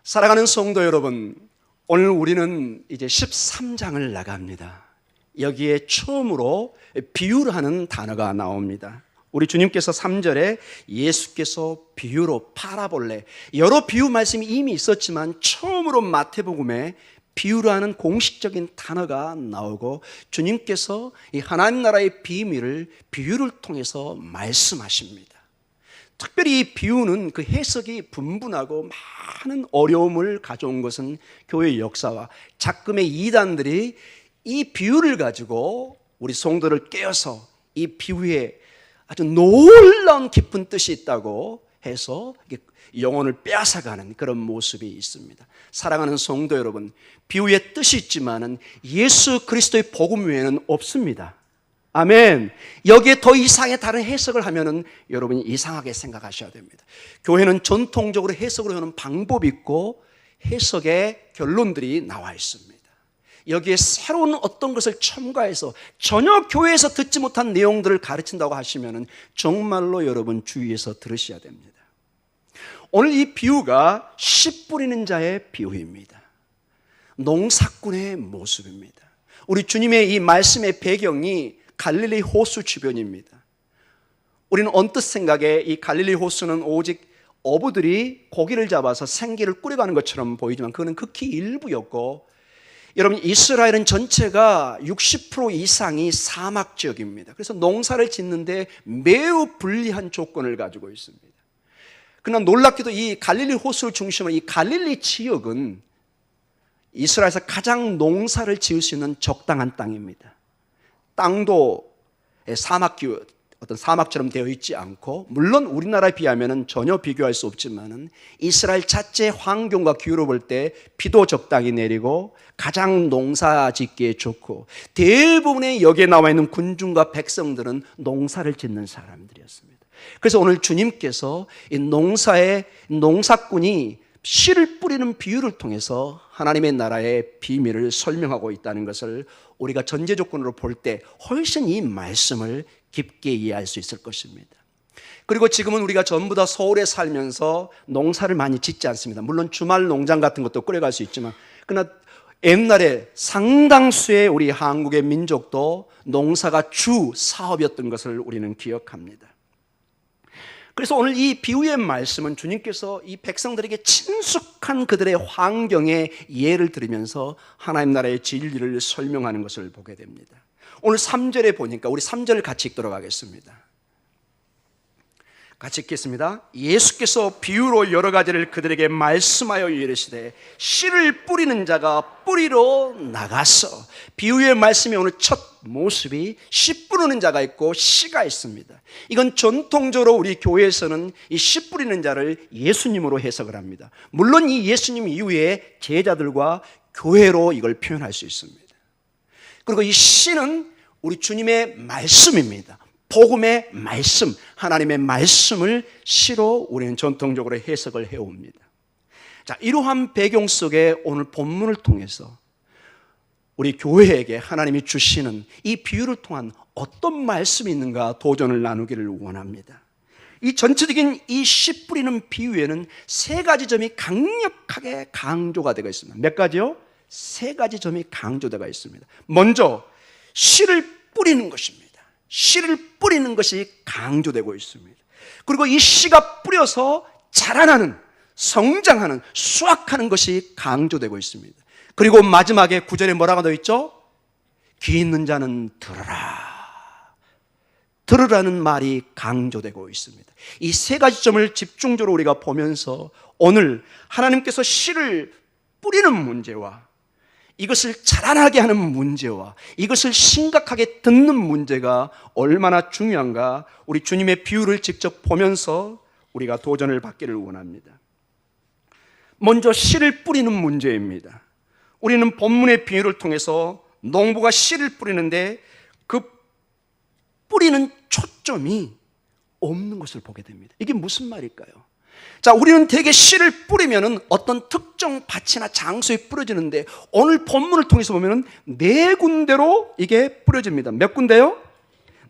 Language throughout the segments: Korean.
사랑하는 성도 여러분, 오늘 우리는 이제 13장을 나갑니다. 여기에 처음으로 비유라는 단어가 나옵니다. 우리 주님께서 3절에 예수께서 비유로 파라볼레, 여러 비유 말씀이 이미 있었지만 처음으로 마태복음에 비유라는 공식적인 단어가 나오고 주님께서 이 하나님 나라의 비밀을 비유를 통해서 말씀하십니다. 특별히 이 비유는 그 해석이 분분하고 많은 어려움을 가져온 것은 교회의 역사와 작금의 이단들이 이 비유를 가지고 우리 성도를 깨어서 이 비유에 아주 놀라운 깊은 뜻이 있다고 해서 영혼을 빼앗아가는 그런 모습이 있습니다. 사랑하는 성도 여러분, 비유의 뜻이 있지만은 예수 그리스도의 복음 외에는 없습니다. 아멘. 여기에 더 이상의 다른 해석을 하면은 여러분이 이상하게 생각하셔야 됩니다. 교회는 전통적으로 해석을 하는 방법이 있고 해석의 결론들이 나와 있습니다. 여기에 새로운 어떤 것을 첨가해서 전혀 교회에서 듣지 못한 내용들을 가르친다고 하시면은 정말로 여러분 주의해서 들으셔야 됩니다. 오늘 이 비유가 씨 뿌리는 자의 비유입니다. 농사꾼의 모습입니다. 우리 주님의 이 말씀의 배경이 갈릴리 호수 주변입니다. 우리는 언뜻 생각에 이 갈릴리 호수는 오직 어부들이 고기를 잡아서 생계를 꾸려가는 것처럼 보이지만 그거는 극히 일부였고, 여러분 이스라엘은 전체가 60% 이상이 사막 지역입니다. 그래서 농사를 짓는데 매우 불리한 조건을 가지고 있습니다. 그러나 놀랍게도 이 갈릴리 호수를 중심으로 이 갈릴리 지역은 이스라엘에서 가장 농사를 지을 수 있는 적당한 땅입니다. 땅도 사막 기후, 어떤 사막처럼 되어 있지 않고, 물론 우리나라에 비하면 전혀 비교할 수 없지만은 이스라엘 자체 환경과 기후로 볼 때 비도 적당히 내리고 가장 농사 짓기에 좋고, 대부분의 여기에 나와 있는 군중과 백성들은 농사를 짓는 사람들이었습니다. 그래서 오늘 주님께서 이 농사꾼이 씨를 뿌리는 비유를 통해서 하나님의 나라의 비밀을 설명하고 있다는 것을 우리가 전제 조건으로 볼 때 훨씬 이 말씀을 깊게 이해할 수 있을 것입니다. 그리고 지금은 우리가 전부 다 서울에 살면서 농사를 많이 짓지 않습니다. 물론 주말 농장 같은 것도 꾸려갈 수 있지만, 그러나 옛날에 상당수의 우리 한국의 민족도 농사가 주 사업이었던 것을 우리는 기억합니다. 그래서 오늘 이 비유의 말씀은 주님께서 이 백성들에게 친숙한 그들의 환경의 예를 들으면서 하나님 나라의 진리를 설명하는 것을 보게 됩니다. 오늘 3절에 보니까 우리 3절 같이 읽도록 하겠습니다. 같이 읽겠습니다. 예수께서 비유로 여러 가지를 그들에게 말씀하여 이르시되 씨를 뿌리는 자가 뿌리러 나가서, 비유의 말씀이 오늘 첫 모습이 씨 뿌리는 자가 있고 씨가 있습니다. 이건 전통적으로 우리 교회에서는 이 씨 뿌리는 자를 예수님으로 해석을 합니다. 물론 이 예수님 이후에 제자들과 교회로 이걸 표현할 수 있습니다. 그리고 이 씨는 우리 주님의 말씀입니다. 복음의 말씀, 하나님의 말씀을 씨로 우리는 전통적으로 해석을 해옵니다. 자, 이러한 배경 속에 오늘 본문을 통해서 우리 교회에게 하나님이 주시는 이 비유를 통한 어떤 말씀이 있는가 도전을 나누기를 원합니다. 이 전체적인 이 씨 뿌리는 비유에는 세 가지 점이 강력하게 강조가 되어 있습니다. 몇 가지요? 세 가지 점이 강조되어 있습니다. 먼저 씨를 뿌리는 것입니다. 씨를 뿌리는 것이 강조되고 있습니다. 그리고 이 씨가 뿌려서 자라나는, 성장하는, 수확하는 것이 강조되고 있습니다. 그리고 마지막에 9절에 뭐라고 되어 있죠? 귀 있는 자는 들으라. 들으라는 말이 강조되고 있습니다. 이 세 가지 점을 집중적으로 우리가 보면서 오늘 하나님께서 씨를 뿌리는 문제와 이것을 자라나게 하는 문제와 이것을 심각하게 듣는 문제가 얼마나 중요한가, 우리 주님의 비유를 직접 보면서 우리가 도전을 받기를 원합니다. 먼저 씨를 뿌리는 문제입니다. 우리는 본문의 비유를 통해서 농부가 씨를 뿌리는데 그 뿌리는 초점이 없는 것을 보게 됩니다. 이게 무슨 말일까요? 자, 우리는 대개 씨를 뿌리면은 어떤 특정 밭이나 장소에 뿌려지는데 오늘 본문을 통해서 보면은 네 군데로 이게 뿌려집니다. 몇 군데요?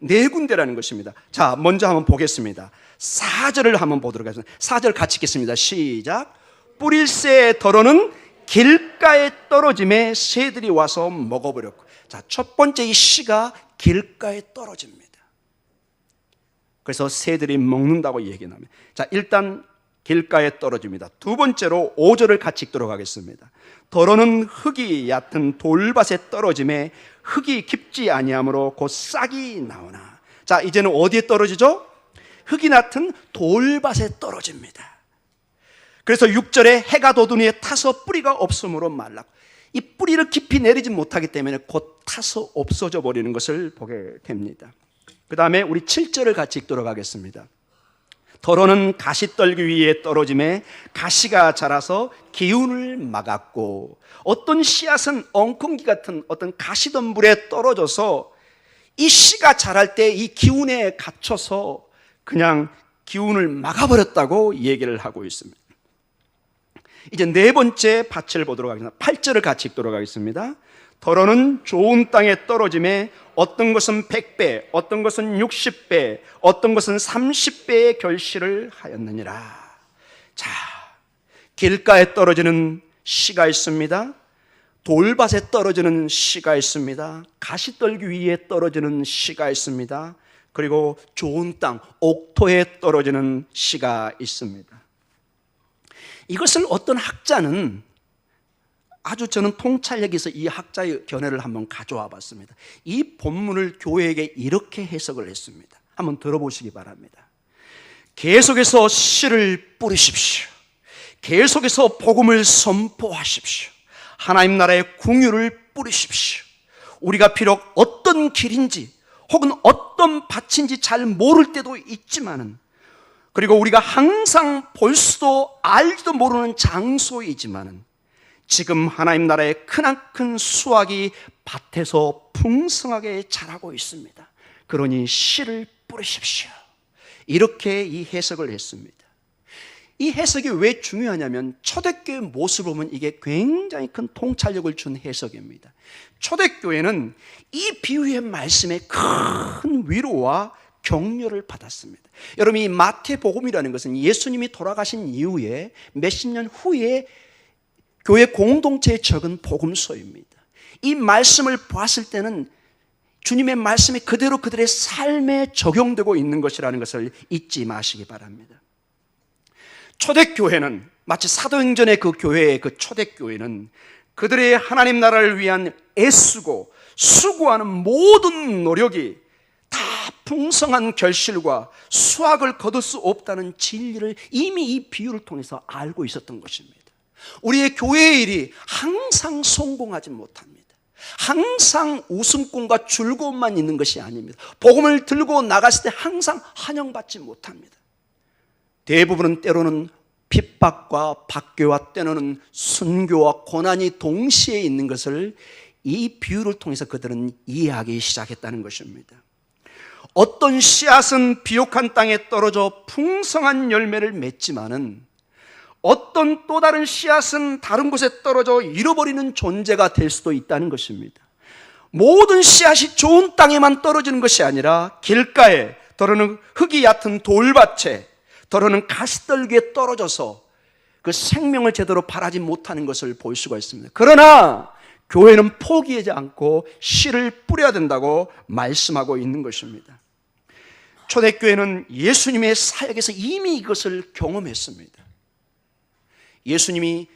네 군데라는 것입니다. 자, 먼저 한번 보겠습니다. 4절을 한번 보도록 하겠습니다. 4절 같이 읽겠습니다. 시작. 뿌릴새 덜어는 길가에 떨어짐에 새들이 와서 먹어버렸고. 자, 첫 번째 이 씨가 길가에 떨어집니다. 그래서 새들이 먹는다고 얘기합니다. 자, 일단 길가에 떨어집니다. 두 번째로 5절을 같이 읽도록 하겠습니다. 덜어는 흙이 얕은 돌밭에 떨어짐에 흙이 깊지 아니하므로 곧 싹이 나오나. 자, 이제는 어디에 떨어지죠? 흙이 얕은 돌밭에 떨어집니다. 그래서 6절에 해가 돋은 후에 타서 뿌리가 없으므로 말랐고, 이 뿌리를 깊이 내리지 못하기 때문에 곧 타서 없어져 버리는 것을 보게 됩니다. 그 다음에 우리 7절을 같이 읽도록 하겠습니다. 덜어는 가시떨기 위에 떨어짐에 가시가 자라서 기운을 막았고, 어떤 씨앗은 엉겅기 같은 어떤 가시덤불에 떨어져서 이 씨가 자랄 때 이 기운에 갇혀서 그냥 기운을 막아버렸다고 얘기를 하고 있습니다. 이제 네 번째 밭을 보도록 하겠습니다. 8절을 같이 읽도록 하겠습니다. 덜어는 좋은 땅에 떨어짐에 어떤 것은 100배, 어떤 것은 60배, 어떤 것은 30배의 결실을 하였느니라. 자, 길가에 떨어지는 씨가 있습니다. 돌밭에 떨어지는 씨가 있습니다. 가시떨기 위에 떨어지는 씨가 있습니다. 그리고 좋은 땅, 옥토에 떨어지는 씨가 있습니다. 이것을 어떤 학자는 아주 저는 통찰력 있어 이 학자의 견해를 한번 가져와 봤습니다. 이 본문을 교회에게 이렇게 해석을 했습니다. 한번 들어보시기 바랍니다. 계속해서 씨를 뿌리십시오. 계속해서 복음을 선포하십시오. 하나님 나라의 궁유를 뿌리십시오. 우리가 비록 어떤 길인지 혹은 어떤 밭인지 잘 모를 때도 있지만은, 그리고 우리가 항상 볼 수도 알지도 모르는 장소이지만은 지금 하나님 나라의 크나큰 수확이 밭에서 풍성하게 자라고 있습니다. 그러니 씨를 뿌리십시오. 이렇게 이 해석을 했습니다. 이 해석이 왜 중요하냐면 초대교회 모습을 보면 이게 굉장히 큰 통찰력을 준 해석입니다. 초대교회는 이 비유의 말씀에 큰 위로와 격려를 받았습니다. 여러분, 이 마태복음이라는 것은 예수님이 돌아가신 이후에 몇십 년 후에 교회 공동체에 적은 복음서입니다. 이 말씀을 봤을 때는 주님의 말씀이 그대로 그들의 삶에 적용되고 있는 것이라는 것을 잊지 마시기 바랍니다. 초대교회는 마치 사도행전의 그 교회의 그 초대교회는 그들의 하나님 나라를 위한 애쓰고 수고하는 모든 노력이 다 풍성한 결실과 수확을 거둘 수 없다는 진리를 이미 이 비유를 통해서 알고 있었던 것입니다. 우리의 교회의 일이 항상 성공하지 못합니다. 항상 웃음꽃과 즐거움만 있는 것이 아닙니다. 복음을 들고 나갔을 때 항상 환영받지 못합니다. 대부분은 때로는 핍박과 박괴와 때로는 순교와 고난이 동시에 있는 것을 이 비유를 통해서 그들은 이해하기 시작했다는 것입니다. 어떤 씨앗은 비옥한 땅에 떨어져 풍성한 열매를 맺지만은 어떤 또 다른 씨앗은 다른 곳에 떨어져 잃어버리는 존재가 될 수도 있다는 것입니다. 모든 씨앗이 좋은 땅에만 떨어지는 것이 아니라 길가에, 더러는 흙이 얕은 돌밭에, 더러는 가시떨기에 떨어져서 그 생명을 제대로 발하지 못하는 것을 볼 수가 있습니다. 그러나 교회는 포기하지 않고 씨를 뿌려야 된다고 말씀하고 있는 것입니다. 초대교회는 예수님의 사역에서 이미 이것을 경험했습니다. 예수님이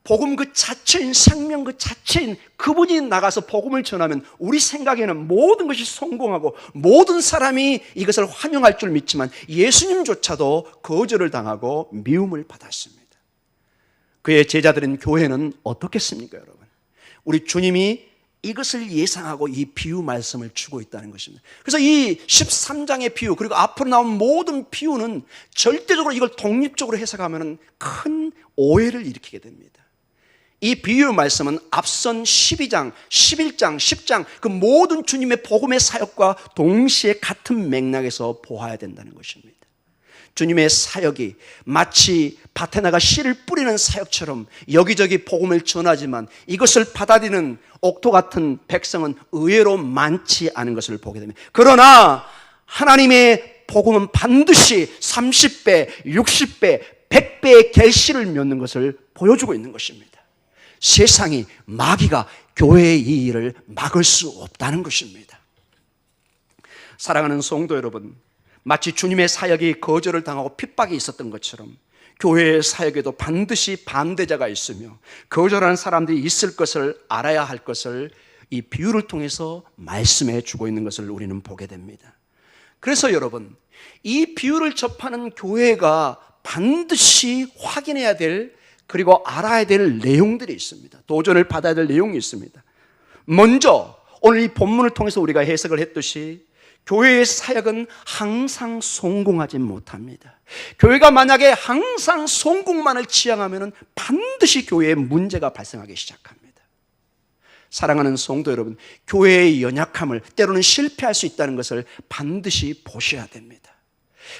복음 그 자체인, 생명 그 자체인 그분이 나가서 복음을 전하면 우리 생각에는 모든 것이 성공하고 모든 사람이 이것을 환영할 줄 믿지만 예수님조차도 거절을 당하고 미움을 받았습니다. 그의 제자들인 교회는 어떻겠습니까, 여러분? 우리 주님이 이것을 예상하고 이 비유 말씀을 주고 있다는 것입니다. 그래서 이 13장의 비유, 그리고 앞으로 나온 모든 비유는 절대적으로 이걸 독립적으로 해석하면 큰 오해를 일으키게 됩니다. 이 비유 말씀은 앞선 12장, 11장, 10장 그 모든 주님의 복음의 사역과 동시에 같은 맥락에서 보아야 된다는 것입니다. 주님의 사역이 마치 밭에 나가 씨를 뿌리는 사역처럼 여기저기 복음을 전하지만 이것을 받아들이는 옥토 같은 백성은 의외로 많지 않은 것을 보게 됩니다. 그러나 하나님의 복음은 반드시 30배, 60배, 100배의 결실을 맺는 것을 보여주고 있는 것입니다. 세상이, 마귀가 교회의 이 일을 막을 수 없다는 것입니다. 사랑하는 성도 여러분, 마치 주님의 사역이 거절을 당하고 핍박이 있었던 것처럼 교회의 사역에도 반드시 반대자가 있으며 거절하는 사람들이 있을 것을 알아야 할 것을 이 비유를 통해서 말씀해 주고 있는 것을 우리는 보게 됩니다. 그래서 여러분, 이 비유를 접하는 교회가 반드시 확인해야 될, 그리고 알아야 될 내용들이 있습니다. 도전을 받아야 될 내용이 있습니다. 먼저 오늘 이 본문을 통해서 우리가 해석을 했듯이 교회의 사역은 항상 성공하지 못합니다. 교회가 만약에 항상 성공만을 지향하면 반드시 교회에 문제가 발생하기 시작합니다. 사랑하는 성도 여러분, 교회의 연약함을, 때로는 실패할 수 있다는 것을 반드시 보셔야 됩니다.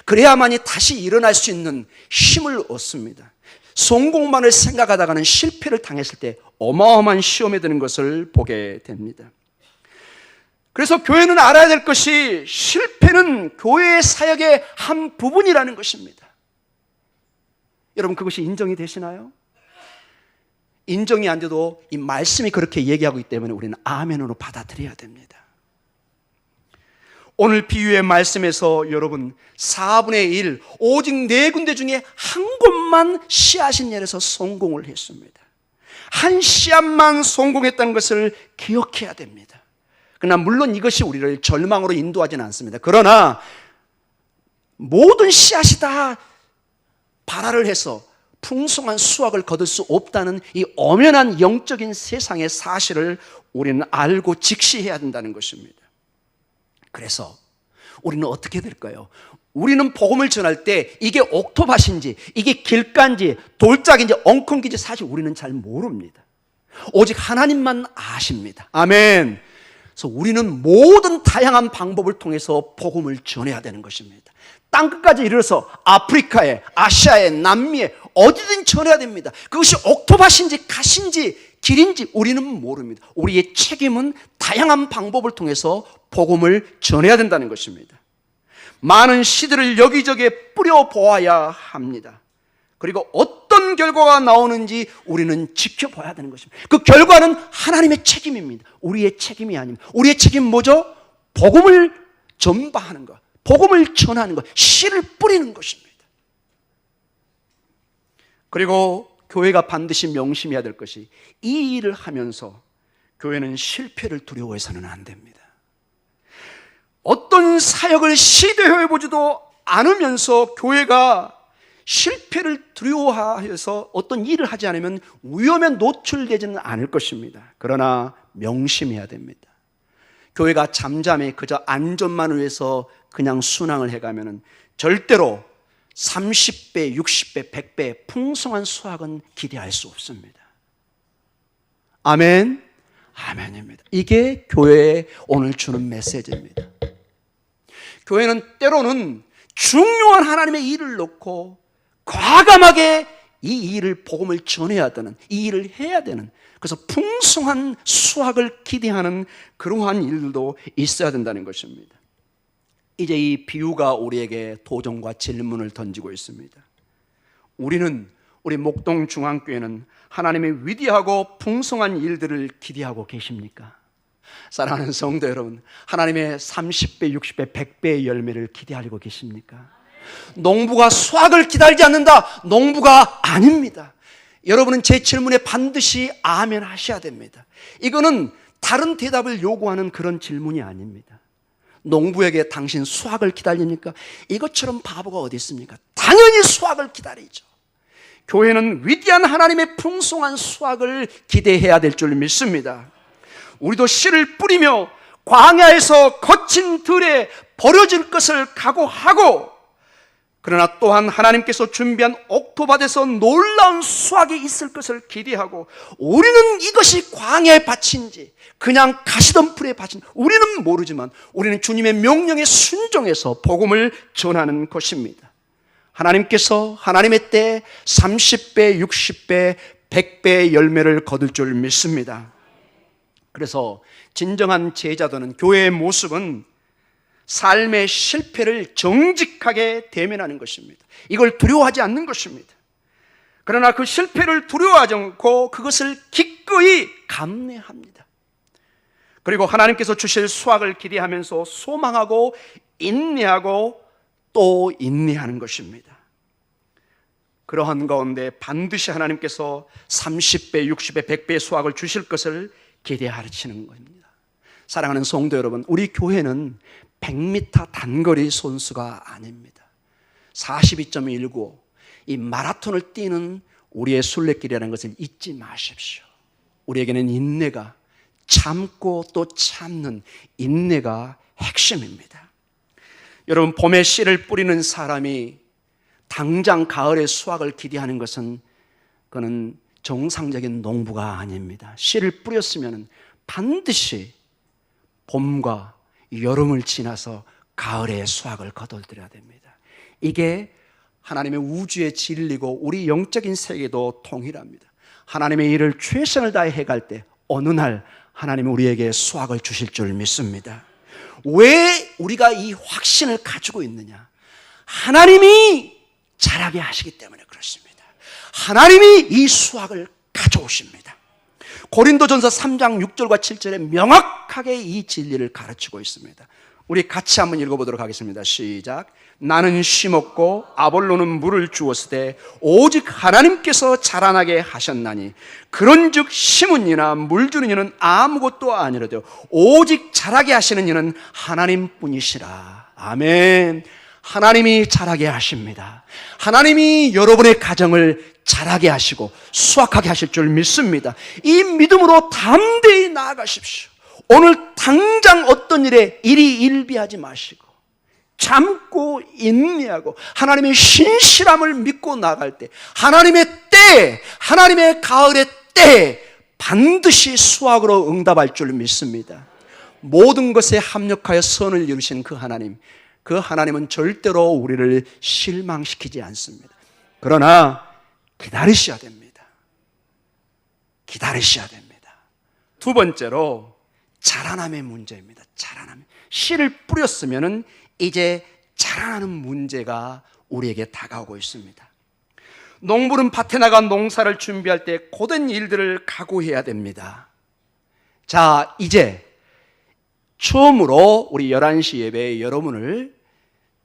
그래야만이 다시 일어날 수 있는 힘을 얻습니다. 성공만을 생각하다가는 실패를 당했을 때 어마어마한 시험에 드는 것을 보게 됩니다. 그래서 교회는 알아야 될 것이 실패는 교회의 사역의 한 부분이라는 것입니다. 여러분, 그것이 인정이 되시나요? 인정이 안 돼도 이 말씀이 그렇게 얘기하고 있기 때문에 우리는 아멘으로 받아들여야 됩니다. 오늘 비유의 말씀에서 여러분 4분의 1, 오직 4군데 중에 한 곳만 씨앗이 내려서 성공을 했습니다. 한 씨앗만 성공했다는 것을 기억해야 됩니다. 그러나 물론 이것이 우리를 절망으로 인도하지는 않습니다. 그러나 모든 씨앗이 다 발화를 해서 풍성한 수확을 거둘 수 없다는 이 엄연한 영적인 세상의 사실을 우리는 알고 직시해야 된다는 것입니다. 그래서 우리는 어떻게 될까요? 우리는 복음을 전할 때 이게 옥토밭인지, 이게 길가인지, 돌짝인지, 엉겅퀴인지 사실 우리는 잘 모릅니다. 오직 하나님만 아십니다. 아멘. 그래서 우리는 모든 다양한 방법을 통해서 복음을 전해야 되는 것입니다. 땅끝까지 이르러서 아프리카에, 아시아에, 남미에 어디든 전해야 됩니다. 그것이 옥토밭인지 갓인지 길인지 우리는 모릅니다. 우리의 책임은 다양한 방법을 통해서 복음을 전해야 된다는 것입니다. 많은 씨들을 여기저기에 뿌려보아야 합니다. 그리고 어떤 결과가 나오는지 우리는 지켜봐야 되는 것입니다. 그 결과는 하나님의 책임입니다. 우리의 책임이 아닙니다. 우리의 책임 뭐죠? 복음을 전파하는 것, 복음을 전하는 것, 씨를 뿌리는 것입니다. 그리고 교회가 반드시 명심해야 될 것이, 이 일을 하면서 교회는 실패를 두려워해서는 안 됩니다. 어떤 사역을 시도해보지도 않으면서 교회가 실패를 두려워해서 어떤 일을 하지 않으면 위험에 노출되지는 않을 것입니다. 그러나 명심해야 됩니다. 교회가 잠잠히 그저 안전만을 위해서 그냥 순항을 해가면 절대로 30배, 60배, 100배 풍성한 수확은 기대할 수 없습니다. 아멘. 아멘입니다. 이게 교회에 오늘 주는 메시지입니다. 교회는 때로는 중요한 하나님의 일을 놓고 과감하게 이 일을, 복음을 전해야 되는, 이 일을 해야 되는, 그래서 풍성한 수확을 기대하는 그러한 일도 있어야 된다는 것입니다. 이제 이 비유가 우리에게 도전과 질문을 던지고 있습니다. 우리 목동 중앙교회는 하나님의 위대하고 풍성한 일들을 기대하고 계십니까? 사랑하는 성도 여러분, 하나님의 30배, 60배, 100배의 열매를 기대하고 계십니까? 농부가 수확을 기다리지 않는다, 농부가 아닙니다. 여러분은 제 질문에 반드시 아멘 하셔야 됩니다. 이거는 다른 대답을 요구하는 그런 질문이 아닙니다. 농부에게 당신 수확을 기다립니까? 이것처럼 바보가 어디 있습니까? 당연히 수확을 기다리죠. 교회는 위대한 하나님의 풍성한 수확을 기대해야 될 줄 믿습니다. 우리도 씨를 뿌리며 광야에서 거친 들에 버려질 것을 각오하고, 그러나 또한 하나님께서 준비한 옥토밭에서 놀라운 수확이 있을 것을 기대하고, 우리는 이것이 광야의 밭인지 그냥 가시덤불의 밭인지 우리는 모르지만 우리는 주님의 명령에 순종해서 복음을 전하는 것입니다. 하나님께서 하나님의 때에 30배, 60배, 100배의 열매를 거둘 줄 믿습니다. 그래서 진정한 제자들은, 교회의 모습은 삶의 실패를 정직하게 대면하는 것입니다. 이걸 두려워하지 않는 것입니다. 그러나 그 실패를 두려워하지 않고 그것을 기꺼이 감내합니다. 그리고 하나님께서 주실 수확을 기대하면서 소망하고 인내하고 또 인내하는 것입니다. 그러한 가운데 반드시 하나님께서 30배, 60배, 100배의 수확을 주실 것을 기대하시는 겁니다. 사랑하는 성도 여러분, 우리 교회는 100m 단거리 선수가 아닙니다. 42.195 이 마라톤을 뛰는 우리의 순례길이라는 것을 잊지 마십시오. 우리에게는 인내가, 참고 또 참는 인내가 핵심입니다. 여러분, 봄에 씨를 뿌리는 사람이 당장 가을의 수확을 기대하는 것은 그는 정상적인 농부가 아닙니다. 씨를 뿌렸으면 반드시 봄과 여름을 지나서 가을의 수확을 거둬들여야 됩니다. 이게 하나님의 우주의 진리고 우리 영적인 세계도 동일합니다. 하나님의 일을 최선을 다해 해갈 때 어느 날 하나님은 우리에게 수확을 주실 줄 믿습니다. 왜 우리가 이 확신을 가지고 있느냐? 하나님이 자라게 하시기 때문에 그렇습니다. 하나님이 이 수확을 가져오십니다. 고린도전서 3장 6절과 7절에 명확하게 이 진리를 가르치고 있습니다. 우리 같이 한번 읽어보도록 하겠습니다. 시작. 나는 심었고 아볼로는 물을 주었을 때 오직 하나님께서 자라나게 하셨나니 그런즉 심은 이나 물 주는 이는 아무것도 아니라도 오직 자라게 하시는 이는 하나님뿐이시라. 아멘. 하나님이 자라게 하십니다. 하나님이 여러분의 가정을 자라게 하시고 수확하게 하실 줄 믿습니다. 이 믿음으로 담대히 나아가십시오. 오늘 당장 어떤 일이 일비하지 마시고 참고 인내하고 하나님의 신실함을 믿고 나갈 때 하나님의 때, 하나님의 가을의 때 반드시 수확으로 응답할 줄 믿습니다. 모든 것에 합력하여 선을 이루신 그 하나님은 절대로 우리를 실망시키지 않습니다. 그러나 기다리셔야 됩니다. 기다리셔야 됩니다. 두 번째로 자라남의 문제입니다. 자라남. 씨를 뿌렸으면 이제 자라나는 문제가 우리에게 다가오고 있습니다. 농부는 밭에 나가 농사를 준비할 때 고된 일들을 각오해야 됩니다. 자, 이제 처음으로 우리 11시 예배에 여러분을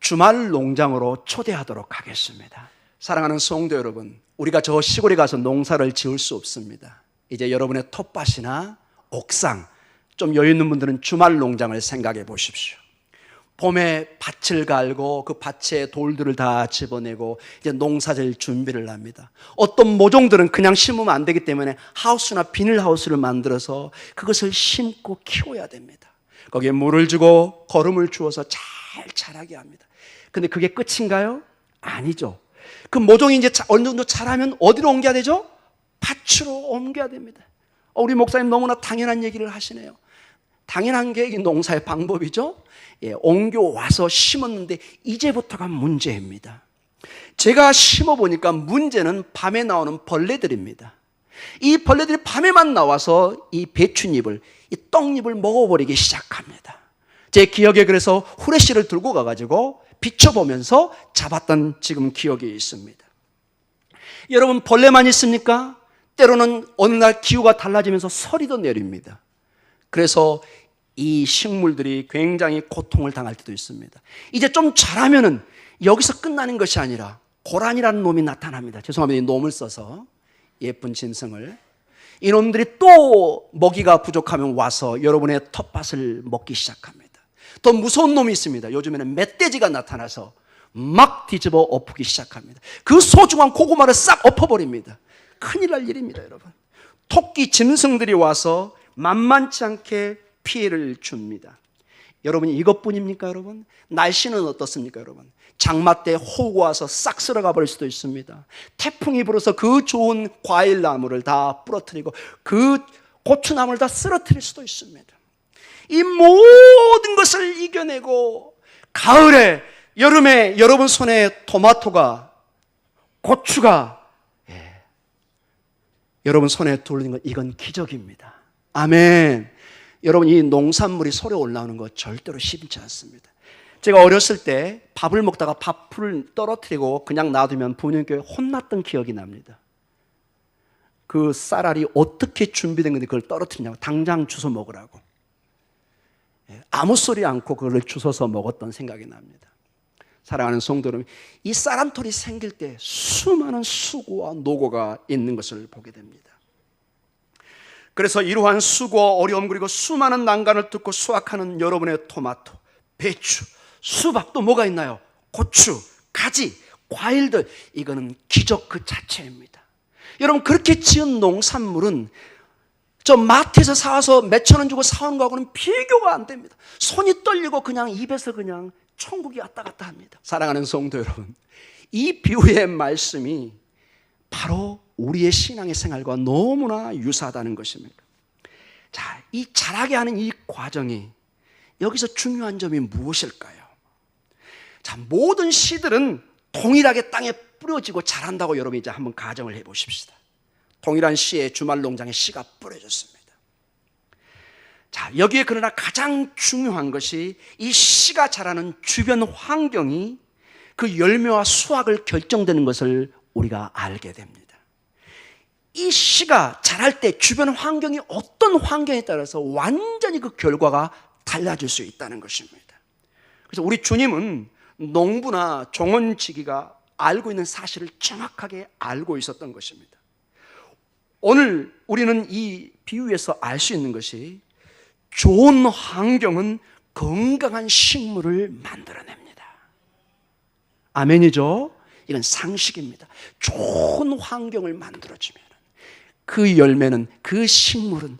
주말 농장으로 초대하도록 하겠습니다. 사랑하는 성도 여러분, 우리가 저 시골에 가서 농사를 지을 수 없습니다. 이제 여러분의 텃밭이나 옥상, 좀 여유 있는 분들은 주말 농장을 생각해 보십시오. 봄에 밭을 갈고 그 밭에 돌들을 다 집어내고 이제 농사질 준비를 합니다. 어떤 모종들은 그냥 심으면 안 되기 때문에 하우스나 비닐하우스를 만들어서 그것을 심고 키워야 됩니다. 거기에 물을 주고 거름을 주어서 잘 자라게 합니다. 근데 그게 끝인가요? 아니죠. 그 모종이 이제 어느 정도 자라면 어디로 옮겨야 되죠? 밭으로 옮겨야 됩니다. 우리 목사님 너무나 당연한 얘기를 하시네요. 당연한 게 농사의 방법이죠. 옮겨와서 심었는데 이제부터가 문제입니다. 제가 심어보니까 문제는 밤에 나오는 벌레들입니다. 이 벌레들이 밤에만 나와서 이 배춧잎을, 이 떡잎을 먹어버리기 시작합니다. 제 기억에 그래서 후레쉬를 들고 가가지고 비춰보면서 잡았던 지금 기억이 있습니다. 여러분, 벌레만 있습니까? 때로는 어느 날 기후가 달라지면서 서리도 내립니다. 그래서 이 식물들이 굉장히 고통을 당할 때도 있습니다. 이제 좀 자라면은 여기서 끝나는 것이 아니라 고란이라는 놈이 나타납니다. 죄송합니다. 이 놈을 써서 예쁜 짐승을. 이놈들이 또 먹이가 부족하면 와서 여러분의 텃밭을 먹기 시작합니다. 더 무서운 놈이 있습니다. 요즘에는 멧돼지가 나타나서 막 뒤집어 엎기 시작합니다. 그 소중한 고구마를 싹 엎어버립니다. 큰일 날 일입니다, 여러분. 토끼 짐승들이 와서 만만치 않게 피해를 줍니다. 여러분, 이것뿐입니까, 여러분? 날씨는 어떻습니까, 여러분? 장마 때 호우가 와서 싹 쓸어가 버릴 수도 있습니다. 태풍이 불어서 그 좋은 과일나무를 다 부러뜨리고 그 고추나무를 다 쓰러뜨릴 수도 있습니다. 이 모든 것을 이겨내고 가을에, 여름에 여러분 손에 토마토가, 고추가 여러분 손에 들리는 것, 이건 기적입니다. 아멘. 여러분, 이 농산물이 소리 올라오는 거 절대로 쉽지 않습니다. 제가 어렸을 때 밥을 먹다가 밥풀을 떨어뜨리고 그냥 놔두면 부모님께 혼났던 기억이 납니다. 그 쌀알이 어떻게 준비된 건데 그걸 떨어뜨리냐고, 당장 주워 먹으라고. 아무 소리 않고 그걸 주워서 먹었던 생각이 납니다. 사랑하는 성도 여러분, 이 쌀한톨이 생길 때 수많은 수고와 노고가 있는 것을 보게 됩니다. 그래서 이러한 수고와 어려움 그리고 수많은 난관을 뚫고 수확하는 여러분의 토마토, 배추, 수박도 뭐가 있나요? 고추, 가지, 과일들, 이거는 기적 그 자체입니다. 여러분, 그렇게 지은 농산물은 저 마트에서 사와서 몇천 원 주고 사온 거하고는 비교가 안 됩니다. 손이 떨리고 그냥 입에서 그냥 천국이 왔다 갔다 합니다. 사랑하는 성도 여러분, 이 비유의 말씀이 바로 우리의 신앙의 생활과 너무나 유사하다는 것입니다. 자, 이 자라게 하는 이 과정이 여기서 중요한 점이 무엇일까요? 자, 모든 씨들은 동일하게 땅에 뿌려지고 자란다고 여러분 이제 한번 가정을 해보십시다. 동일한 씨에 주말 농장에 씨가 뿌려졌습니다. 자, 여기에 그러나 가장 중요한 것이 이 씨가 자라는 주변 환경이 그 열매와 수확을 결정되는 것을 우리가 알게 됩니다. 이 씨가 자랄 때 주변 환경이 어떤 환경에 따라서 완전히 그 결과가 달라질 수 있다는 것입니다. 그래서 우리 주님은 농부나 종언지기가 알고 있는 사실을 정확하게 알고 있었던 것입니다. 오늘 우리는 이 비유에서 알 수 있는 것이 좋은 환경은 건강한 식물을 만들어냅니다. 아멘이죠? 이건 상식입니다. 좋은 환경을 만들어주면 그 열매는, 그 식물은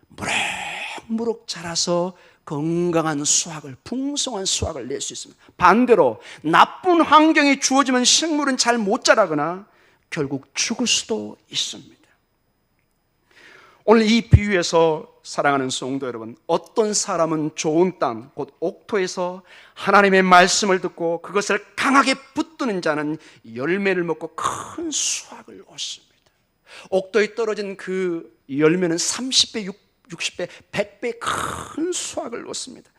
무럭무럭 자라서 건강한 수확을, 풍성한 수확을 낼 수 있습니다. 반대로 나쁜 환경이 주어지면 식물은 잘 못 자라거나 결국 죽을 수도 있습니다. 오늘 이 비유에서 사랑하는 성도 여러분, 어떤 사람은 좋은 땅, 곧 옥토에서 하나님의 말씀을 듣고 그것을 강하게 붙드는 자는 열매를 먹고 큰 수확을 얻습니다. 옥토에 떨어진 그 열매는 30배, 60배, 100배 큰 수확을 얻습니다.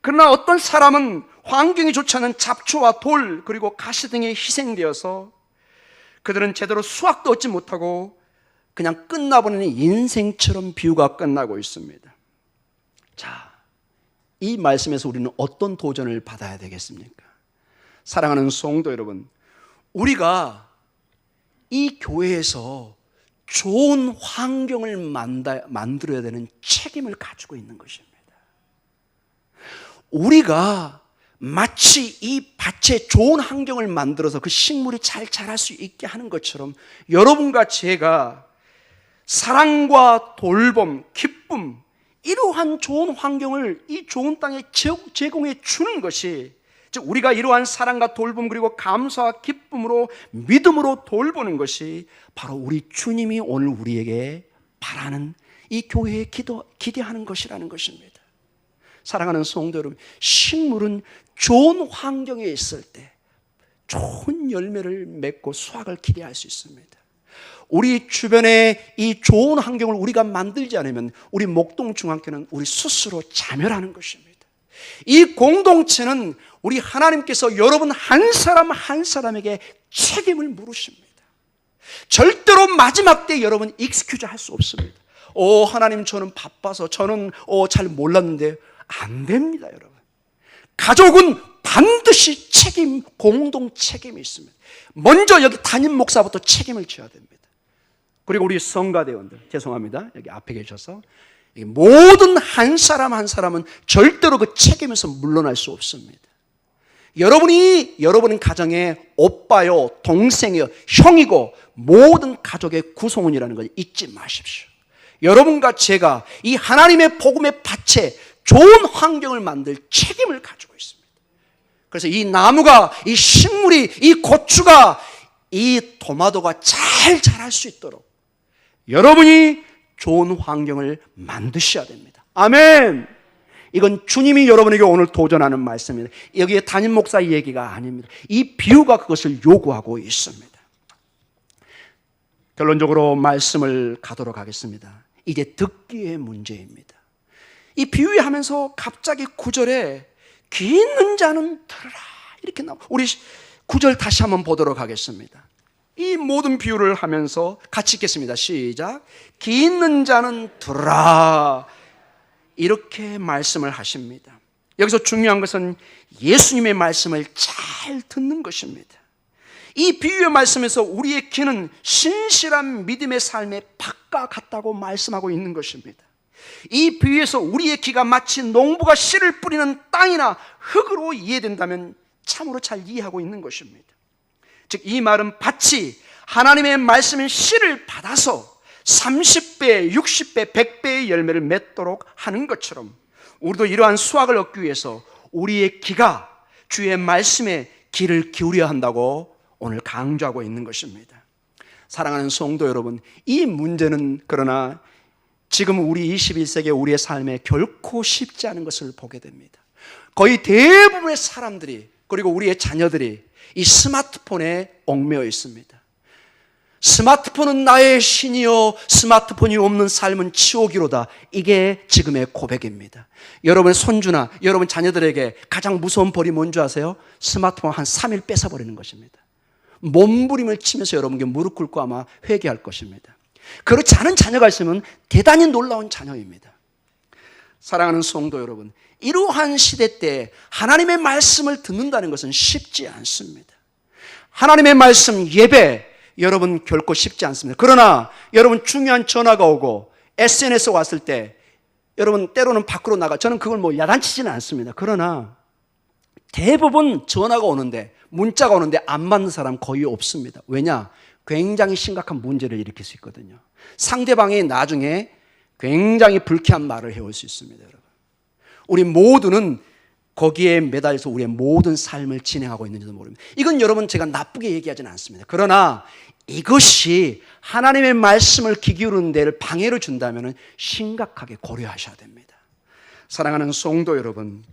그러나 어떤 사람은 환경이 좋지 않은 잡초와 돌 그리고 가시 등에 희생되어서 그들은 제대로 수확도 얻지 못하고 그냥 끝나버리는 인생처럼 비유가 끝나고 있습니다. 자, 이 말씀에서 우리는 어떤 도전을 받아야 되겠습니까? 사랑하는 성도 여러분, 우리가 이 교회에서 좋은 환경을 만들어야 되는 책임을 가지고 있는 것입니다. 우리가 마치 이 밭에 좋은 환경을 만들어서 그 식물이 잘 자랄 수 있게 하는 것처럼 여러분과 제가 사랑과 돌봄, 기쁨, 이러한 좋은 환경을 이 좋은 땅에 제공해 주는 것이, 즉 우리가 이러한 사랑과 돌봄 그리고 감사와 기쁨으로 믿음으로 돌보는 것이 바로 우리 주님이 오늘 우리에게 바라는 이 교회에 기대하는 것이라는 것입니다. 사랑하는 성도 여러분, 식물은 좋은 환경에 있을 때 좋은 열매를 맺고 수확을 기대할 수 있습니다. 우리 주변에 이 좋은 환경을 우리가 만들지 않으면 우리 목동중앙교회는 우리 스스로 자멸하는 것입니다. 이 공동체는 우리 하나님께서 여러분 한 사람 한 사람에게 책임을 물으십니다. 절대로 마지막 때 여러분 익스큐즈 할 수 없습니다. 하나님 저는 바빠서 저는 잘 몰랐는데 안 됩니다. 여러분, 가족은 반드시 공동 책임이 있습니다. 먼저 여기 담임 목사부터 책임을 져야 됩니다. 그리고 우리 성가대원들, 죄송합니다, 여기 앞에 계셔서 모든 한 사람 한 사람은 절대로 그 책임에서 물러날 수 없습니다. 여러분 가정의 오빠요, 동생이요, 형이고 모든 가족의 구성원이라는 걸 잊지 마십시오. 여러분과 제가 이 하나님의 복음의 밭에 좋은 환경을 만들 책임을 가지고 있습니다. 그래서 이 나무가, 이 식물이, 이 고추가, 이 토마토가 잘 자랄 수 있도록 여러분이 좋은 환경을 만드셔야 됩니다. 아멘. 이건 주님이 여러분에게 오늘 도전하는 말씀입니다. 여기에 담임 목사 얘기가 아닙니다. 이 비유가 그것을 요구하고 있습니다. 결론적으로 말씀을 가도록 하겠습니다. 이제 듣기의 문제입니다. 이 비유하면서 갑자기 9절에 귀 있는 자는 들으라 이렇게 나와. 우리 9절 다시 한번 보도록 하겠습니다. 이 모든 비유를 하면서 같이 읽겠습니다. 시작. 귀 있는 자는 들으라, 이렇게 말씀을 하십니다. 여기서 중요한 것은 예수님의 말씀을 잘 듣는 것입니다. 이 비유의 말씀에서 우리의 귀는 신실한 믿음의 삶의 밭과 같다고 말씀하고 있는 것입니다. 이 비유에서 우리의 귀가 마치 농부가 씨를 뿌리는 땅이나 흙으로 이해된다면 참으로 잘 이해하고 있는 것입니다. 즉 이 말은 밭이 하나님의 말씀인 씨를 받아서 30배, 60배, 100배의 열매를 맺도록 하는 것처럼 우리도 이러한 수확을 얻기 위해서 우리의 귀가 주의 말씀에 귀를 기울여야 한다고 오늘 강조하고 있는 것입니다. 사랑하는 성도 여러분, 이 문제는 그러나 지금 우리 21세기 우리의 삶에 결코 쉽지 않은 것을 보게 됩니다. 거의 대부분의 사람들이, 그리고 우리의 자녀들이 이 스마트폰에 얽매여 있습니다. 스마트폰은 나의 신이요 스마트폰이 없는 삶은 지옥이로다. 이게 지금의 고백입니다. 여러분의 손주나 여러분 자녀들에게 가장 무서운 벌이 뭔지 아세요? 스마트폰 한 3일 뺏어버리는 것입니다. 몸부림을 치면서 여러분께 무릎 꿇고 아마 회개할 것입니다. 그렇지 않은 자녀가 있으면 대단히 놀라운 자녀입니다. 사랑하는 성도 여러분, 이러한 시대 때 하나님의 말씀을 듣는다는 것은 쉽지 않습니다. 하나님의 말씀 예배, 여러분 결코 쉽지 않습니다. 그러나 여러분 중요한 전화가 오고 SNS 왔을 때 여러분 때로는 밖으로 나가, 저는 그걸 뭐 야단치지는 않습니다. 그러나 대부분 전화가 오는데, 문자가 오는데 안 받는 사람 거의 없습니다. 왜냐? 굉장히 심각한 문제를 일으킬 수 있거든요. 상대방이 나중에 굉장히 불쾌한 말을 해올 수 있습니다. 여러분, 우리 모두는 거기에 매달려서 우리의 모든 삶을 진행하고 있는지도 모릅니다. 이건 여러분 제가 나쁘게 얘기하지는 않습니다. 그러나 이것이 하나님의 말씀을 귀 기울이는 데를 방해를 준다면 심각하게 고려하셔야 됩니다. 사랑하는 성도 여러분,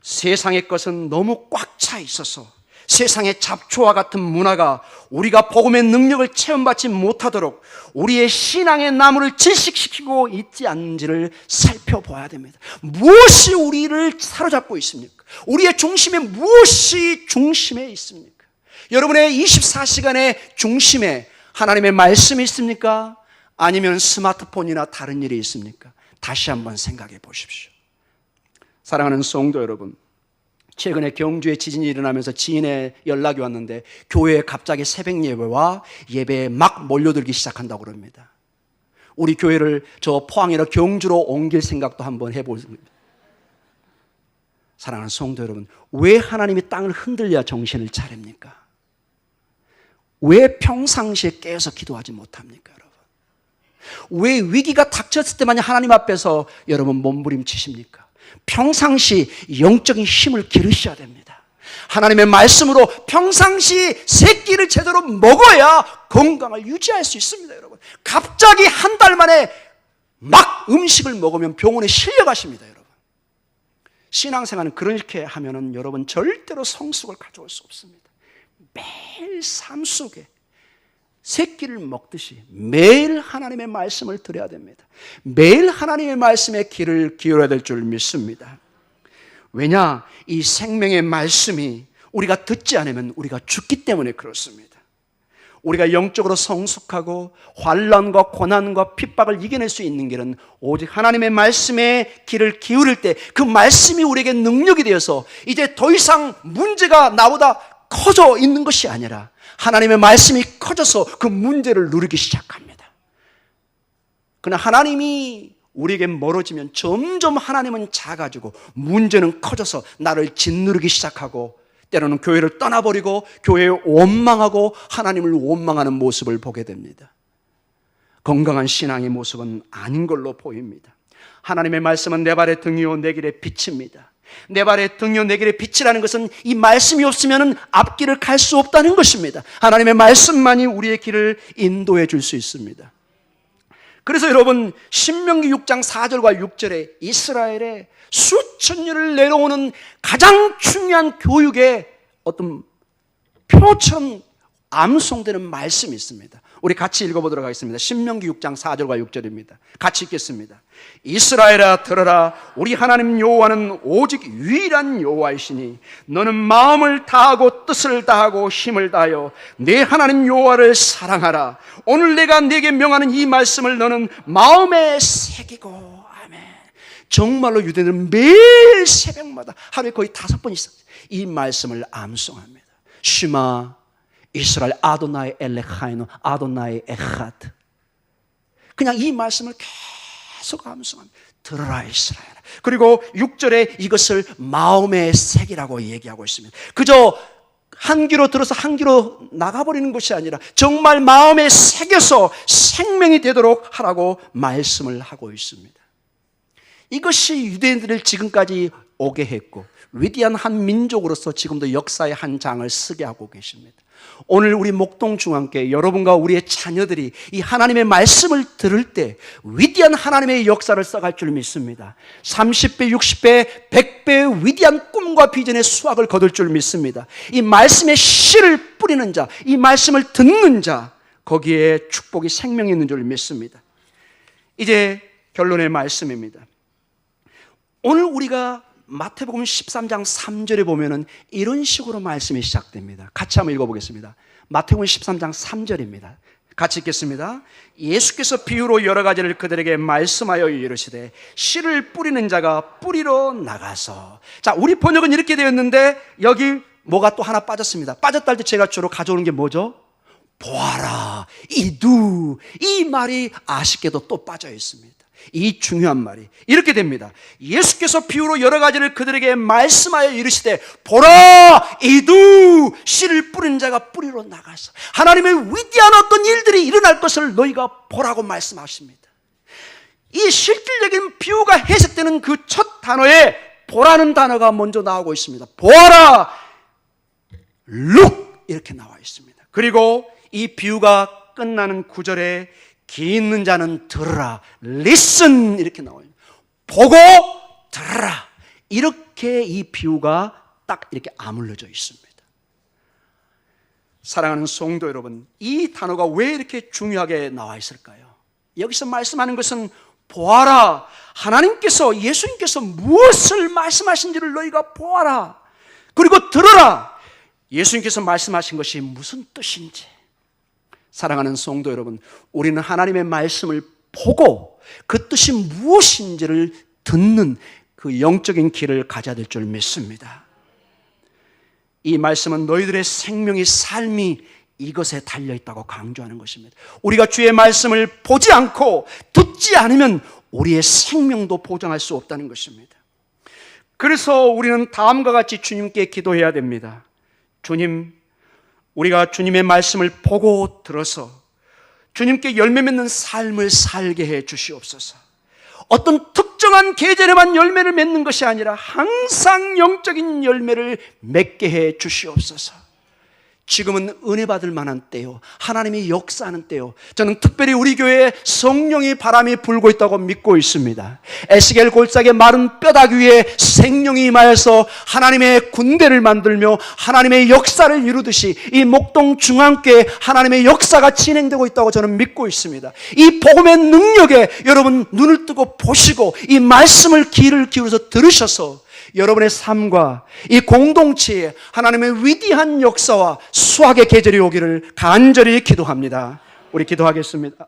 세상의 것은 너무 꽉 차 있어서 세상의 잡초와 같은 문화가 우리가 복음의 능력을 체험받지 못하도록 우리의 신앙의 나무를 질식시키고 있지 않은지를 살펴봐야 됩니다. 무엇이 우리를 사로잡고 있습니까? 우리의 중심에 무엇이 중심에 있습니까? 여러분의 24시간의 중심에 하나님의 말씀이 있습니까? 아니면 스마트폰이나 다른 일이 있습니까? 다시 한번 생각해 보십시오. 사랑하는 성도 여러분, 최근에 경주에 지진이 일어나면서 지인의 연락이 왔는데 교회에 갑자기 새벽 예배와 예배에 막 몰려들기 시작한다고 그럽니다. 우리 교회를 저 포항이나 경주로 옮길 생각도 한번 해보겠습니다. 사랑하는 성도 여러분, 왜 하나님이 땅을 흔들려야 정신을 차립니까? 왜 평상시에 깨어서 기도하지 못합니까, 여러분? 왜 위기가 닥쳤을 때만 하나님 앞에서 여러분 몸부림치십니까? 평상시 영적인 힘을 기르셔야 됩니다. 하나님의 말씀으로 평상시 세 끼를 제대로 먹어야 건강을 유지할 수 있습니다. 여러분, 갑자기 한 달 만에 막 음식을 먹으면 병원에 실려가십니다. 여러분, 신앙생활은 그렇게 하면은 여러분 절대로 성숙을 가져올 수 없습니다. 매일 삶 속에 새끼를 먹듯이 매일 하나님의 말씀을 들어야 됩니다. 매일 하나님의 말씀에 귀를 기울여야 될 줄 믿습니다. 왜냐? 이 생명의 말씀이 우리가 듣지 않으면 우리가 죽기 때문에 그렇습니다. 우리가 영적으로 성숙하고 환난과 고난과 핍박을 이겨낼 수 있는 길은 오직 하나님의 말씀에 귀를 기울일 때 그 말씀이 우리에게 능력이 되어서 이제 더 이상 문제가 나보다 커져 있는 것이 아니라 하나님의 말씀이 커져서 그 문제를 누리기 시작합니다. 그러나 하나님이 우리에게 멀어지면 점점 하나님은 작아지고 문제는 커져서 나를 짓누르기 시작하고 때로는 교회를 떠나버리고 교회에 원망하고 하나님을 원망하는 모습을 보게 됩니다. 건강한 신앙의 모습은 아닌 걸로 보입니다. 하나님의 말씀은 내 발의 등이요 내 길의 빛입니다. 내 발의 등이요 내 길의 빛이라는 것은 이 말씀이 없으면 앞길을 갈 수 없다는 것입니다. 하나님의 말씀만이 우리의 길을 인도해 줄 수 있습니다. 그래서 여러분, 신명기 6장 4절과 6절에 이스라엘에 수천 년을 내려오는 가장 중요한 교육의 어떤 표처럼 암송되는 말씀이 있습니다. 우리 같이 읽어보도록 하겠습니다. 신명기 6장 4절과 6절입니다. 같이 읽겠습니다. 이스라엘아 들어라. 우리 하나님 여호와는 오직 유일한 여호와이시니 너는 마음을 다하고 뜻을 다하고 힘을 다하여 내 하나님 여호와를 사랑하라. 오늘 내가 네게 명하는 이 말씀을 너는 마음에 새기고. 아멘. 정말로 유대인들은 매일 새벽마다 하루에 거의 5번 이 말씀을 암송합니다. 슈마 이스라엘 아도나이 엘레카이노 아도나이 에하드. 그냥 이 말씀을 계속 암송합니다. 들어라 이스라엘. 그리고 6절에 이것을 마음에 새기라고 얘기하고 있습니다. 그저 한 귀로 들어서 한 귀로 나가버리는 것이 아니라 정말 마음에 새겨서 생명이 되도록 하라고 말씀을 하고 있습니다. 이것이 유대인들을 지금까지 오게 했고 위대한 한 민족으로서 지금도 역사의 한 장을 쓰게 하고 계십니다. 오늘 우리 목동중앙교회 여러분과 우리의 자녀들이 이 하나님의 말씀을 들을 때 위대한 하나님의 역사를 써갈 줄 믿습니다. 30배, 60배, 100배의 위대한 꿈과 비전의 수확을 거둘 줄 믿습니다. 이 말씀의 씨를 뿌리는 자, 이 말씀을 듣는 자, 거기에 축복이 생명이 있는 줄 믿습니다. 이제 결론의 말씀입니다. 오늘 우리가 마태복음 13장 3절에 보면은 이런 식으로 말씀이 시작됩니다. 같이 한번 읽어보겠습니다. 마태복음 13장 3절입니다. 같이 읽겠습니다. 예수께서 비유로 여러 가지를 그들에게 말씀하여 이르시되 씨를 뿌리는 자가 뿌리러 나가서. 자, 우리 번역은 이렇게 되어 있는데 여기 뭐가 또 하나 빠졌습니다. 빠졌다 할 때 제가 주로 가져오는 게 뭐죠? 보아라, 이두. 이 말이 아쉽게도 또 빠져 있습니다. 이 중요한 말이 이렇게 됩니다. 예수께서 비유로 여러 가지를 그들에게 말씀하여 이르시되 보라 이두 씨를 뿌리는 자가 뿌리러 나가서. 하나님의 위대한 어떤 일들이 일어날 것을 너희가 보라고 말씀하십니다. 이 실질적인 비유가 해석되는 그 첫 단어에 보라는 단어가 먼저 나오고 있습니다. 보아라 look 이렇게 나와 있습니다. 그리고 이 비유가 끝나는 9절에 귀 있는 자는 들으라. listen 이렇게 나와요. 보고 들으라. 이렇게 이 비유가 딱 이렇게 아물러져 있습니다. 사랑하는 성도 여러분, 이 단어가 왜 이렇게 중요하게 나와 있을까요? 여기서 말씀하는 것은 보아라. 하나님께서, 예수님께서 무엇을 말씀하신지를 너희가 보아라. 그리고 들으라. 예수님께서 말씀하신 것이 무슨 뜻인지. 사랑하는 성도 여러분, 우리는 하나님의 말씀을 보고 그 뜻이 무엇인지를 듣는 그 영적인 길을 가져야 될 줄 믿습니다. 이 말씀은 너희들의 생명이, 삶이 이것에 달려있다고 강조하는 것입니다. 우리가 주의 말씀을 보지 않고 듣지 않으면 우리의 생명도 보장할 수 없다는 것입니다. 그래서 우리는 다음과 같이 주님께 기도해야 됩니다. 주님, 우리가 주님의 말씀을 보고 들어서 주님께 열매 맺는 삶을 살게 해 주시옵소서. 어떤 특정한 계절에만 열매를 맺는 것이 아니라 항상 영적인 열매를 맺게 해 주시옵소서. 지금은 은혜 받을 만한 때요, 하나님이 역사하는 때요. 저는 특별히 우리 교회에 성령의 바람이 불고 있다고 믿고 있습니다. 에스겔 골짜기의 마른 뼈다귀 위에 생명이 임하여서 하나님의 군대를 만들며 하나님의 역사를 이루듯이 이 목동 중앙교회에 하나님의 역사가 진행되고 있다고 저는 믿고 있습니다. 이 복음의 능력에 여러분 눈을 뜨고 보시고 이 말씀을 귀를 기울여서 들으셔서 여러분의 삶과 이 공동체에 하나님의 위대한 역사와 수확의 계절이 오기를 간절히 기도합니다. 우리 기도하겠습니다.